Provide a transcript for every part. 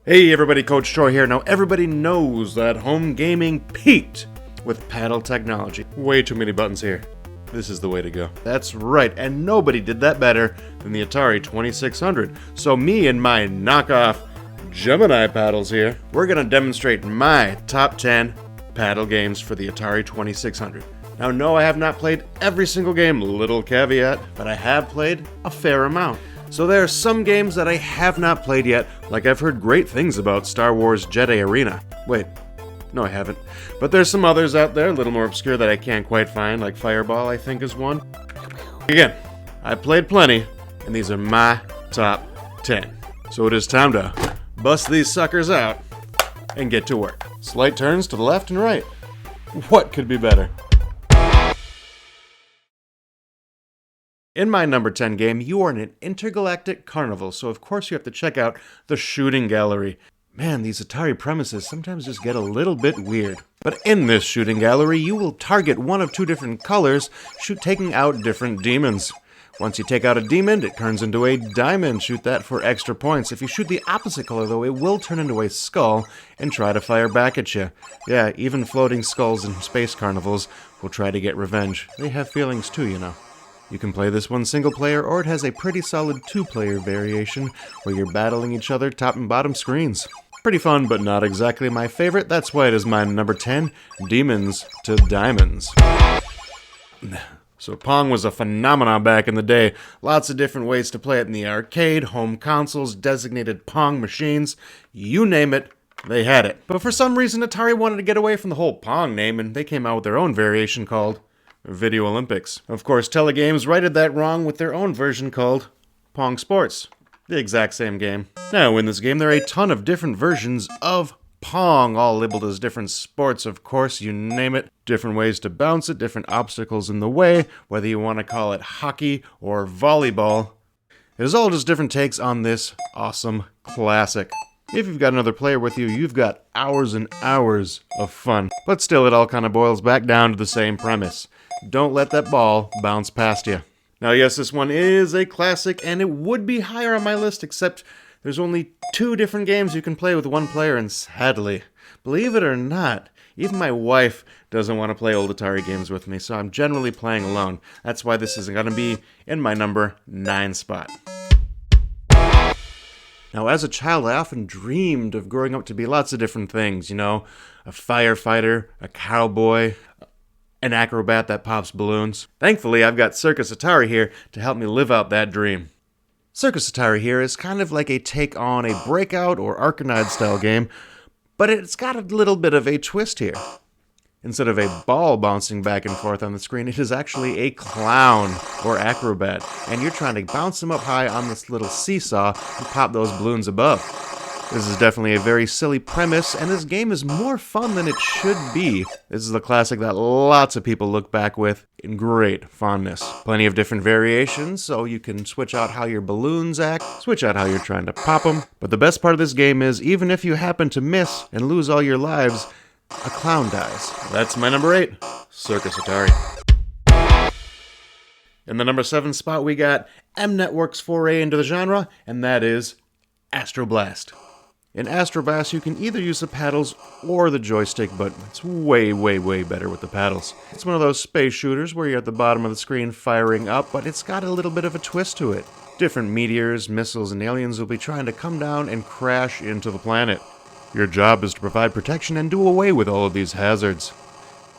Hey everybody, Coach Troy here. Now everybody knows that home gaming peaked with paddle technology. Way too many buttons here. This is the way to go. That's right, and nobody did that better than the Atari 2600. So me and my knockoff Gemini paddles here, we're gonna demonstrate my top 10 paddle games for the Atari 2600. Now no, I have not played every single game, little caveat, but I have played a fair amount. So there are some games that I have not played yet, like I've heard great things about Star Wars Jedi Arena. Wait, no I haven't. But there's some others out there, a little more obscure that I can't quite find, like Fireball I think is one. Again, I played plenty, and these are my top 10. So it is time to bust these suckers out and get to work. Slight turns to the left and right. What could be better? In my number 10 game, you are in an intergalactic carnival, so of course you have to check out the shooting gallery. Man, these Atari premises sometimes just get a little bit weird. But in this shooting gallery, you will target one of two different colors, taking out different demons. Once you take out a demon, it turns into a diamond. Shoot that for extra points. If you shoot the opposite color, though, it will turn into a skull and try to fire back at you. Yeah, even floating skulls in space carnivals will try to get revenge. They have feelings too, you know. You can play this one single player, or it has a pretty solid two-player variation where you're battling each other top and bottom screens. Pretty fun, but not exactly my favorite. That's why it is my number 10, Demons to Diamonds. So Pong was a phenomenon back in the day. Lots of different ways to play it in the arcade, home consoles, designated Pong machines. You name it, they had it. But for some reason, Atari wanted to get away from the whole Pong name, and they came out with their own variation called Video Olympics. Of course, Telegames righted that wrong with their own version called Pong Sports. The exact same game. Now, in this game, there are a ton of different versions of Pong, all labeled as different sports, of course, you name it. Different ways to bounce it, different obstacles in the way, whether you want to call it hockey or volleyball. It is all just different takes on this awesome classic. If you've got another player with you, you've got hours and hours of fun. But still, it all kind of boils back down to the same premise. Don't let that ball bounce past you. Now, yes, this one is a classic, and it would be higher on my list, except there's only 2 different games you can play with one player, and sadly, believe it or not, even my wife doesn't want to play old Atari games with me, so I'm generally playing alone. That's why this isn't going to be in my number 9 spot. Now, as a child, I often dreamed of growing up to be lots of different things, you know, a firefighter, a cowboy, an acrobat that pops balloons. Thankfully, I've got Circus Atari here to help me live out that dream. Circus Atari here is kind of like a take on a Breakout or Arcanine style game, but it's got a little bit of a twist here. Instead of a ball bouncing back and forth on the screen, it is actually a clown or acrobat, and you're trying to bounce him up high on this little seesaw and pop those balloons above. This is definitely a very silly premise, and this game is more fun than it should be. This is a classic that lots of people look back with in great fondness. Plenty of different variations, so you can switch out how your balloons act, switch out how you're trying to pop them. But the best part of this game is, even if you happen to miss and lose all your lives, a clown dies. That's my number 8, Circus Atari. In the number 7 spot, we got M Network's foray into the genre, and that is Astroblast. In Astroblast, you can either use the paddles or the joystick, but it's way, way, way better with the paddles. It's one of those space shooters where you're at the bottom of the screen firing up, but it's got a little bit of a twist to it. Different meteors, missiles, and aliens will be trying to come down and crash into the planet. Your job is to provide protection and do away with all of these hazards.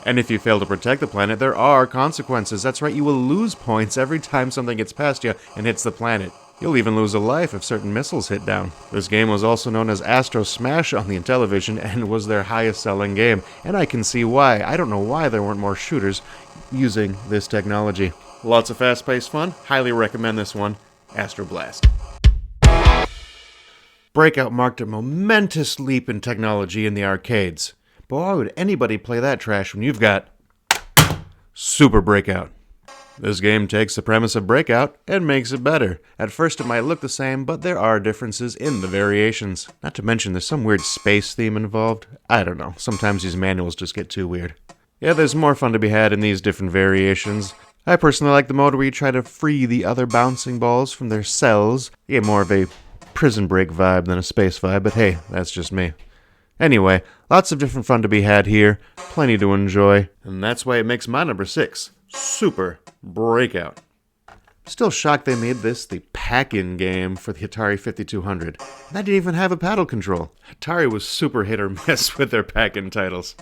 And if you fail to protect the planet, there are consequences. That's right, you will lose points every time something gets past you and hits the planet. You'll even lose a life if certain missiles hit down. This game was also known as Astro Smash on the Intellivision and was their highest selling game. And I can see why. I don't know why there weren't more shooters using this technology. Lots of fast-paced fun. Highly recommend this one, Astroblast. Breakout marked a momentous leap in technology in the arcades. But why would anybody play that trash when you've got Super Breakout? This game takes the premise of Breakout and makes it better. At first it might look the same, but there are differences in the variations. Not to mention there's some weird space theme involved. I don't know, sometimes these manuals just get too weird. Yeah, there's more fun to be had in these different variations. I personally like the mode where you try to free the other bouncing balls from their cells. You get more of a Prison Break vibe than a space vibe, but hey, that's just me. Anyway, lots of different fun to be had here, plenty to enjoy, and that's why it makes my number 6, Super Breakout. Still shocked they made this the pack-in game for the Atari 5200. That didn't even have a paddle control. Atari was super hit or miss with their pack-in titles.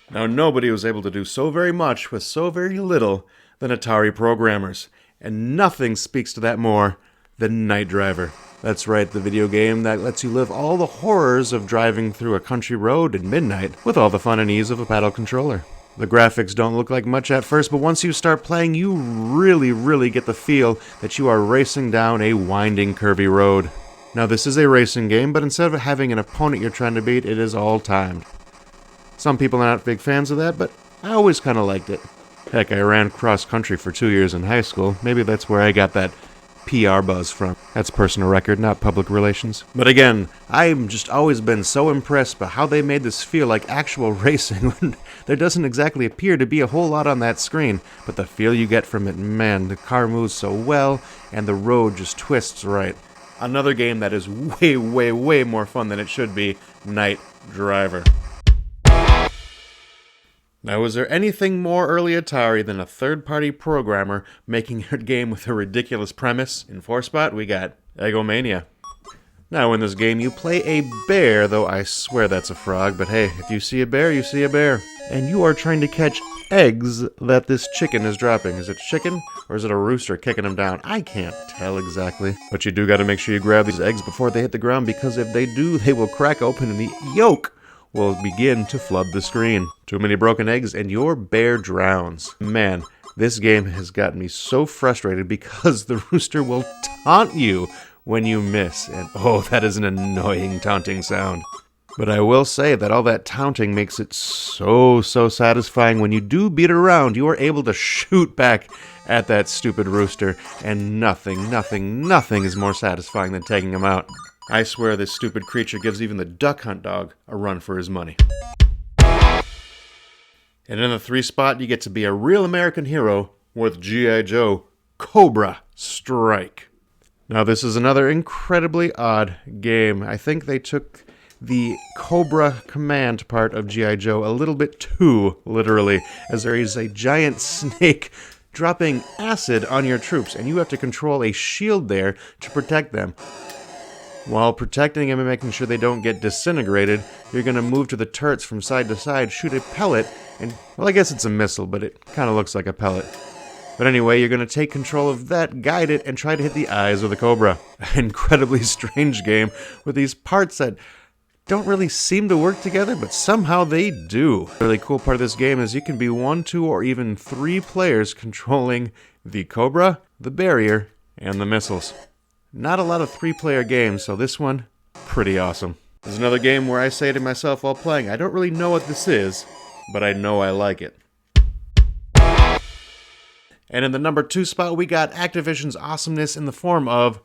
Now, nobody was able to do so very much with so very little than Atari programmers, and nothing speaks to that more than Night Driver. That's right, the video game that lets you live all the horrors of driving through a country road at midnight with all the fun and ease of a paddle controller. The graphics don't look like much at first, but once you start playing, you really get the feel that you are racing down a winding, curvy road. Now, this is a racing game, but instead of having an opponent you're trying to beat, it is all timed. Some people are not big fans of that, but I always kind of liked it. Heck, I ran cross-country for 2 years in high school. Maybe that's where I got that PR buzz from. That's personal record, not public relations. But again, I've just always been so impressed by how they made this feel like actual racing when there doesn't exactly appear to be a whole lot on that screen. But the feel you get from it, man, the car moves so well, and the road just twists right. Another game that is way more fun than it should be, Night Driver. Now, is there anything more early Atari than a third-party programmer making a game with a ridiculous premise? In 4th spot, we got Eggomania. Now, in this game, you play a bear, though I swear that's a frog, but hey, if you see a bear, you see a bear. And you are trying to catch eggs that this chicken is dropping. Is it chicken, or is it a rooster kicking them down? I can't tell exactly. But you do gotta make sure you grab these eggs before they hit the ground, because if they do, they will crack open and the yolk will begin to flood the screen. Too many broken eggs and your bear drowns. Man, this game has gotten me so frustrated because the rooster will taunt you when you miss. And oh, that is an annoying taunting sound. But I will say that all that taunting makes it so satisfying. When you do beat around, you are able to shoot back at that stupid rooster. And nothing is more satisfying than taking him out. I swear this stupid creature gives even the duck hunt dog a run for his money. And in the 3 spot, you get to be a real American hero with G.I. Joe, Cobra Strike. Now, this is another incredibly odd game. I think they took the Cobra command part of G.I. Joe a little bit too literally, as there is a giant snake dropping acid on your troops, and you have to control a shield there to protect them. While protecting them and making sure they don't get disintegrated, you're going to move to the turrets from side to side, shoot a pellet, and, well, I guess it's a missile, but it kind of looks like a pellet. But anyway, you're going to take control of that, guide it, and try to hit the eyes of the Cobra. An incredibly strange game with these parts that don't really seem to work together, but somehow they do. The really cool part of this game is you can be 1, 2, or even 3 players controlling the Cobra, the barrier, and the missiles. Not a lot of 3-player games, so this one, pretty awesome. There's another game where I say to myself while playing, I don't really know what this is, but I know I like it. And in the number 2 spot, we got Activision's awesomeness in the form of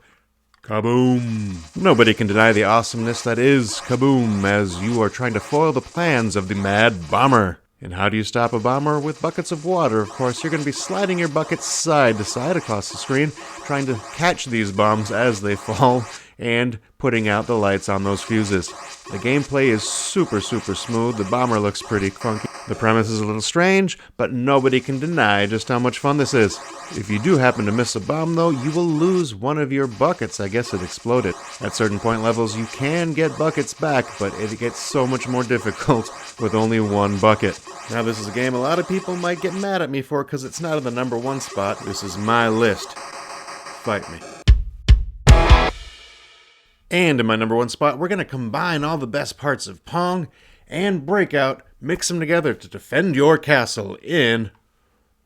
Kaboom. Nobody can deny the awesomeness that is Kaboom, as you are trying to foil the plans of the Mad Bomber. And how do you stop a bomber? With buckets of water, of course. You're going to be sliding your buckets side to side across the screen, trying to catch these bombs as they fall, and putting out the lights on those fuses. The gameplay is super smooth. The bomber looks pretty funky. The premise is a little strange, but nobody can deny just how much fun this is. If you do happen to miss a bomb, though, you will lose one of your buckets. I guess it exploded. At certain point levels, you can get buckets back, but it gets so much more difficult with only one bucket. Now, this is a game a lot of people might get mad at me for because it's not in the number 1 spot. This is my list. Fight me. And in my number 1 spot, we're going to combine all the best parts of Pong and Breakout, mix them together to defend your castle in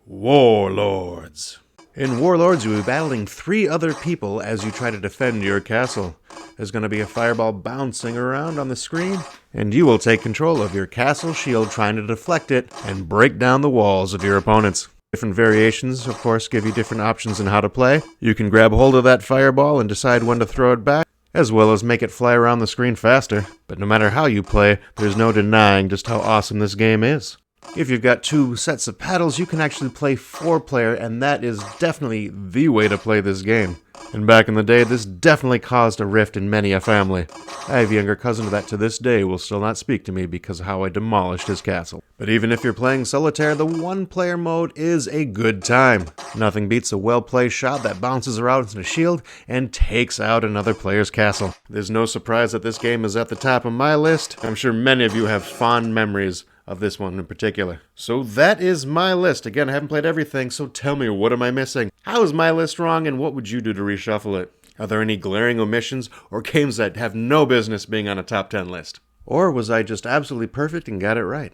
Warlords. In Warlords, you'll be battling 3 other people as you try to defend your castle. There's going to be a fireball bouncing around on the screen, and you will take control of your castle shield trying to deflect it and break down the walls of your opponents. Different variations, of course, give you different options in how to play. You can grab hold of that fireball and decide when to throw it back, as well as make it fly around the screen faster. But no matter how you play, there's no denying just how awesome this game is. If you've got 2 sets of paddles, you can actually play 4-player, and that is definitely the way to play this game. And back in the day, this definitely caused a rift in many a family. I have a younger cousin that to this day will still not speak to me because of how I demolished his castle. But even if you're playing solitaire, the one-player mode is a good time. Nothing beats a well-placed shot that bounces around in a shield and takes out another player's castle. There's no surprise that this game is at the top of my list. I'm sure many of you have fond memories of this one in particular. So that is my list. Again, I haven't played everything, so tell me, what am I missing? How is my list wrong, and what would you do to reshuffle it? Are there any glaring omissions or games that have no business being on a top 10 list? Or was I just absolutely perfect and got it right?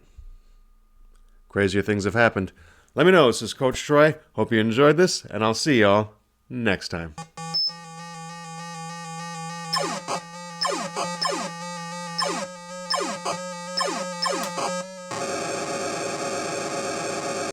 Crazier things have happened. Let me know. This is Coach Troy. Hope you enjoyed this, and I'll see y'all next time.